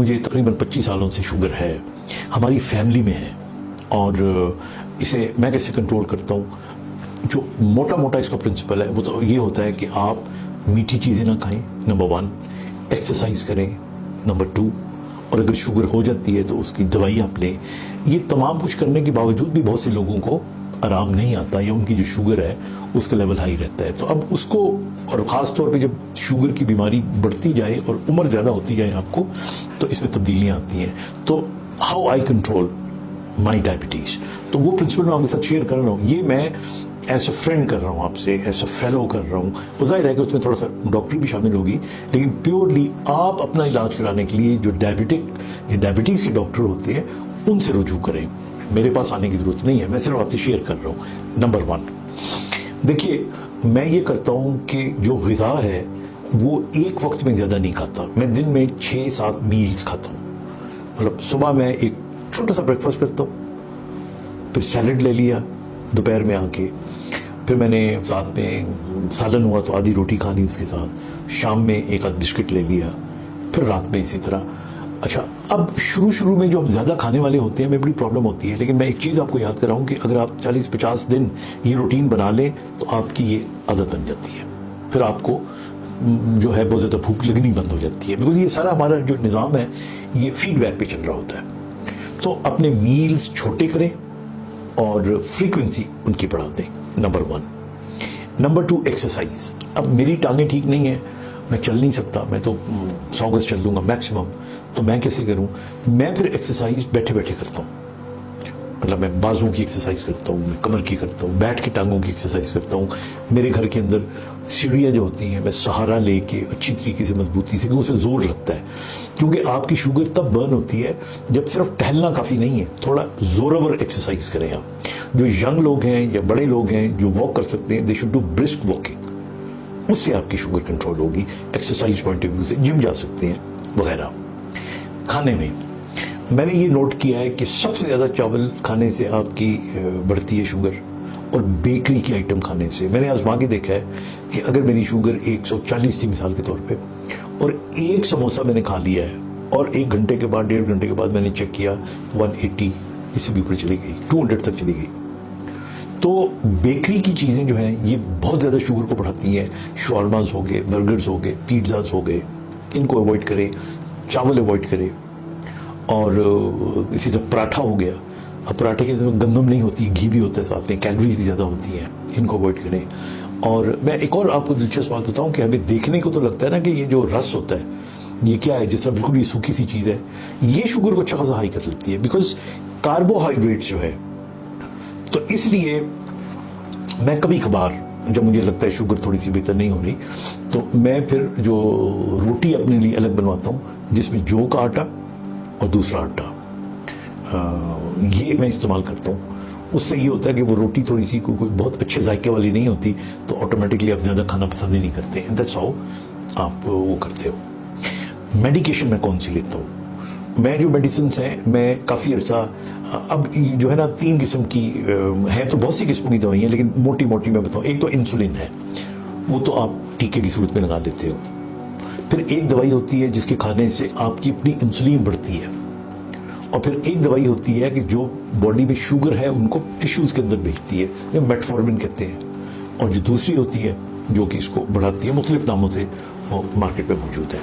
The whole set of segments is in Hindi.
मुझे तकरीबन 25 सालों से शुगर है, हमारी फैमिली में है, और इसे मैं कैसे कंट्रोल करता हूँ? जो मोटा मोटा इसका प्रिंसिपल है वो तो ये होता है कि आप मीठी चीज़ें ना खाएं, नंबर 1, एक्सरसाइज करें, नंबर 2, और अगर शुगर हो जाती है तो उसकी दवाई आप लें। ये तमाम कुछ करने के बावजूद भी बहुत से लोगों को आराम नहीं आता, या उनकी जो शुगर है उसका लेवल हाई रहता है। तो अब उसको, और ख़ास तौर पे जब शुगर की बीमारी बढ़ती जाए और उम्र ज़्यादा होती जाए आपको, तो इसमें तब्दीलियाँ आती हैं। तो how I control my diabetes, तो वो प्रिंसिपल मैं आपके साथ शेयर कर रहा हूँ। ये मैं एज अ फ्रेंड कर रहा हूँ आपसे, एज अ फेलो कर रहा हूँ। वो जाहिर है कि उसमें थोड़ा सा डॉक्टर भी शामिल होगी, लेकिन प्योरली आप अपना इलाज कराने के लिए जो डायबिटीज़ के डॉक्टर होते हैं उनसे रुजू करें। मेरे पास आने की ज़रूरत नहीं है, मैं सिर्फ आपसे शेयर कर रहा हूँ। नंबर 1, देखिए, मैं ये करता हूँ कि जो ग़िज़ा है वो एक वक्त में ज़्यादा नहीं खाता। मैं दिन में 6-7 मील्स खाता हूँ। मतलब सुबह मैं एक छोटा सा ब्रेकफास्ट करता हूँ, फिर सैलड ले लिया दोपहर में आके, फिर मैंने साथ में सालन हुआ तो आधी रोटी खा ली उसके साथ, शाम में एक आध बिस्किट ले लिया, फिर रात में इसी तरह। अच्छा, अब शुरू में जो हम ज़्यादा खाने वाले होते हैं, हमें बड़ी प्रॉब्लम होती है, लेकिन मैं एक चीज़ आपको याद कराऊँ कि अगर आप 40-50 दिन ये रूटीन बना लें तो आपकी ये आदत बन जाती है। फिर आपको जो है बहुत ज़्यादा भूख लगनी बंद हो जाती है, बिकॉज ये सारा हमारा जो निज़ाम है ये फीडबैक पे चल रहा होता है। तो अपने मील्स छोटे करें और फ्रीक्वेंसी उनकी बढ़ा दें, नंबर 1। Number 2, exercise. अब मेरी टांगें ठीक नहीं है, मैं चल नहीं सकता, मैं तो 100 गज चल दूंगा मैक्सिमम, तो मैं कैसे करूं? मैं फिर एक्सरसाइज बैठे बैठे करता हूं। मतलब मैं बाजुओं की एक्सरसाइज करता हूँ, मैं कमर की करता हूँ, बैठ के टांगों की एक्सरसाइज करता हूँ। मेरे घर के अंदर सीढ़ियाँ जो होती हैं, मैं सहारा लेके अच्छी तरीके से मजबूती से, क्योंकि उसमें जोर लगता है, क्योंकि आपकी शुगर तब बर्न होती है जब सिर्फ टहलना काफ़ी नहीं है, थोड़ा जोरावर एक्सरसाइज करें आप। जो यंग लोग हैं या बड़े लोग हैं जो वॉक कर सकते हैं, they should do brisk walking, उससे आपकी शुगर कंट्रोल होगी। एक्सरसाइज पॉइंट ऑफ व्यू से जिम जा सकते हैं वगैरह। खाने में मैंने ये नोट किया है कि सबसे ज़्यादा चावल खाने से आपकी बढ़ती है शुगर, और बेकरी की आइटम खाने से। मैंने आजमा के देखा है कि अगर मेरी शुगर 140 थी मिसाल के तौर पे, और एक समोसा मैंने खा लिया है, और 1 घंटे के बाद, 1.5 घंटे के बाद मैंने चेक किया 180, इससे भी ऊपर चली गई, 200 तक चली गई। तो बेकरी की चीज़ें जो हैं ये बहुत ज़्यादा शुगर को बढ़ाती हैं। शॉर्मास हो गए, बर्गर्स हो गए, पिज़्ज़ास हो गए, इनको अवॉइड करें। चावल अवॉइड करें, और इसी तरह पराठा हो गया। अब पराठे के अंदर गंदम नहीं होती, घी भी होता है साथ में, कैलोरीज भी ज़्यादा होती हैं, इनको अवॉइड करें। और मैं एक और आपको दिलचस्प बात बताऊं कि हमें देखने को तो लगता है ना कि ये जो रस होता है ये क्या है, जिस तरह बिल्कुल ये सूखी सी चीज़ है, ये शुगर को अच्छा खासा हाई कर लेती है, बिकॉज कार्बोहाइड्रेट्स जो है। तो इसलिए मैं कभी कभार जब मुझे लगता है शुगर थोड़ी सी बेहतर नहीं हो रही, तो मैं फिर जो रोटी अपने लिए अलग बनवाता हूँ, जिसमें जौ का आटा और दूसरा आटा, ये मैं इस्तेमाल करता हूँ। उससे ये होता है कि वो रोटी थोड़ी सी कोई बहुत अच्छे जायके वाली नहीं होती, तो ऑटोमेटिकली आप ज़्यादा खाना पसंद ही नहीं करते। दैट्स हाउ आप वो करते हो। मेडिकेशन मैं कौन सी लेता हूँ? मैं जो मेडिसिन हैं, मैं काफ़ी अर्सा, अब जो है ना 3 किस्म की है, तो बहुत सी किस्मों की दवाइयाँ, लेकिन मोटी मोटी मैं बताऊँ। एक तो इंसुलिन है, वो तो आप टीके की सूरत में लगा देते हो। फिर एक दवाई होती है जिसके खाने से आपकी अपनी इंसुलिन बढ़ती है, और फिर एक दवाई होती है कि जो बॉडी में शुगर है उनको टिश्यूज़ के अंदर भेजती है, ये मेटफॉर्मिन कहते हैं। और जो दूसरी होती है जो कि इसको बढ़ाती है, मुख्तलिफ नामों से वो मार्केट में मौजूद है।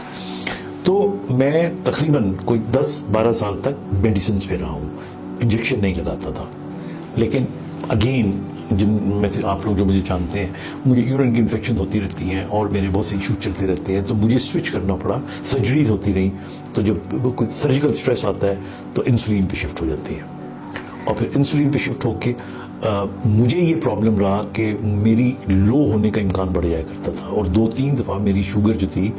तो मैं तकरीबन कोई 10-12 साल तक मेडिसिन पे रहा हूँ, इंजेक्शन नहीं लगाता था। लेकिन अगेन, जिन में से आप लोग जो मुझे जानते हैं, मुझे यूरिन की इन्फेक्शन होती रहती हैं और मेरे बहुत से इशूज चलते रहते हैं, तो मुझे स्विच करना पड़ा। सर्जरीज होती रही, तो जब कोई सर्जिकल स्ट्रेस आता है तो इंसुलिन पे शिफ्ट हो जाती है, और फिर इंसुलिन पे शिफ्ट होके मुझे ये प्रॉब्लम रहा कि मेरी लो होने का इम्कान बढ़ जाया करता था, और 2-3 दफ़ा मेरी शुगर जो थी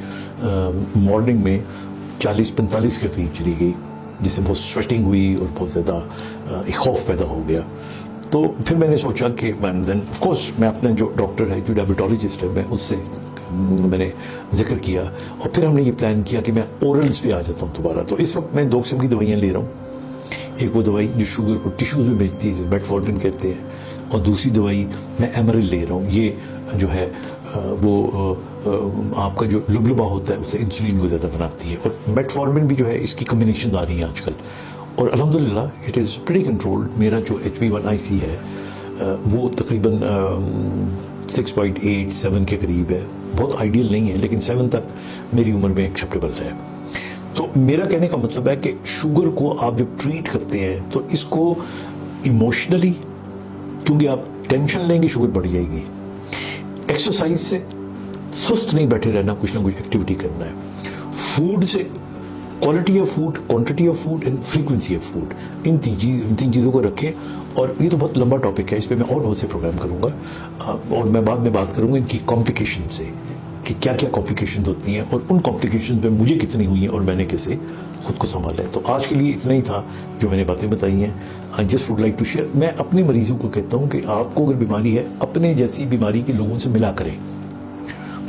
मॉर्निंग में 40-45 के करीब चली गई, जिससे बहुत स्वेटिंग हुई और बहुत ज़्यादा एक खौफ पैदा हो गया। तो फिर मैंने सोचा कि देन ऑफ कोर्स मैं अपना जो डॉक्टर है, जो डायबिटोलॉजिस्ट है, मैं उससे मैंने जिक्र किया, और फिर हमने ये प्लान किया कि मैं ओरल्स पे आ जाता हूँ दोबारा। तो इस वक्त मैं 2 किस्म की दवाइयाँ ले रहा हूँ। एक वो दवाई जो शुगर को टिश्यूज़ में भेजती है, मेटफॉर्मिन कहते हैं, और दूसरी दवाई मैं एमरल ले रहा हूँ। ये जो है वो आपका जो लुबलुबा होता है उससे इंसुलिन को ज़्यादा बनाती है, और मेटफॉर्मिन भी जो है इसकी कम्बिनेशन आ रही है आजकल, और अल्हम्दुलिल्लाह इट इज़ प्रीटी कंट्रोल्ड। मेरा जो HB1IC है वो तकरीबन 6.8-7 के करीब है, बहुत आइडियल नहीं है लेकिन 7 तक मेरी उम्र में एक्सेप्टेबल है। तो मेरा कहने का मतलब है कि शुगर को आप जब ट्रीट करते हैं तो इसको इमोशनली, क्योंकि आप टेंशन लेंगे शुगर बढ़ जाएगी, एक्सरसाइज से सुस्त नहीं बैठे रहना, कुछ ना कुछ एक्टिविटी करना है, फूड से quality of food, quantity of food and frequency of food, इन तीन चीज़ों को रखें। और ये तो बहुत लंबा टॉपिक है, इस पर मैं और बहुत से प्रोग्राम करूँगा, और मैं बाद में बात करूँगा इनकी कॉम्प्लिकेशन से कि क्या क्या कॉम्प्लिकेशंस होती हैं और उन कॉम्प्लिकेशंस में मुझे कितनी हुई हैं और मैंने कैसे खुद को संभाला है। तो आज के लिए इतना ही था जो मैंने बातें बताई हैं। I just would like to share. मैं अपने मरीजों को कहता हूँ कि आपको अगर बीमारी है, अपने जैसी बीमारी के लोगों से मिला करें,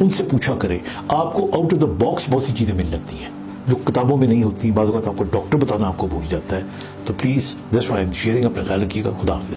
उनसे पूछा करें, आपको आउट ऑफ द बॉक्स बहुत सी चीज़ें मिल लगती हैं जो किताबों में नहीं होती। बाज़ वक़्त आपको डॉक्टर बताना आपको भूल जाता है। तो please that's why I am sharing. अपना ख्याल रखिएगा। खुदा हाफिज़।